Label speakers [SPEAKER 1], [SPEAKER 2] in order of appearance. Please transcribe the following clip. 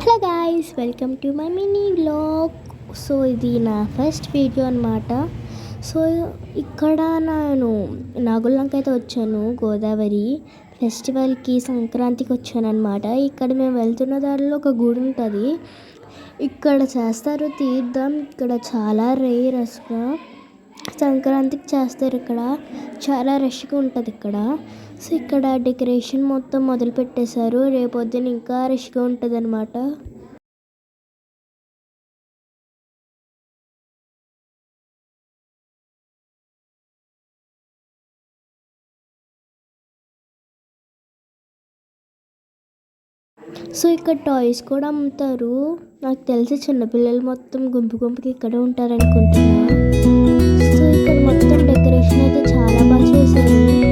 [SPEAKER 1] Hello guys, welcome to my mini vlog. So ఇది నా first video అనమాట. So ఇక్కడ నేను నాగులంక అయితే వచ్చాను, గోదావరి ఫెస్టివల్కి, సంక్రాంతికి వచ్చాను అనమాట. ఇక్కడ మేము వెళ్తున్న దారిలో ఒక గుడి ఉంటుంది, ఇక్కడ చేస్తారు తీర్థం. ఇక్కడ చాలా రేర్ అసలు, సంక్రాంతికి చేస్తారు. ఇక్కడ చాలా రష్గా ఉంటుంది ఇక్కడ. సో ఇక్కడ డెకరేషన్ మొత్తం మొదలు పెట్టేశారు, రేపొద్దున ఇంకా రష్గా ఉంటుంది అనమాట. సో ఇక్కడ టాయ్స్ కూడా అమ్ముతారు. నాకు తెలిసి చిన్నపిల్లలు మొత్తం గుంపు గుంపుకి ఇక్కడే ఉంటారు అనుకుంటున్నా. సో ఇక్కడ మొత్తం డెకరేషన్ అయితే చాలా బాగా చేశారు.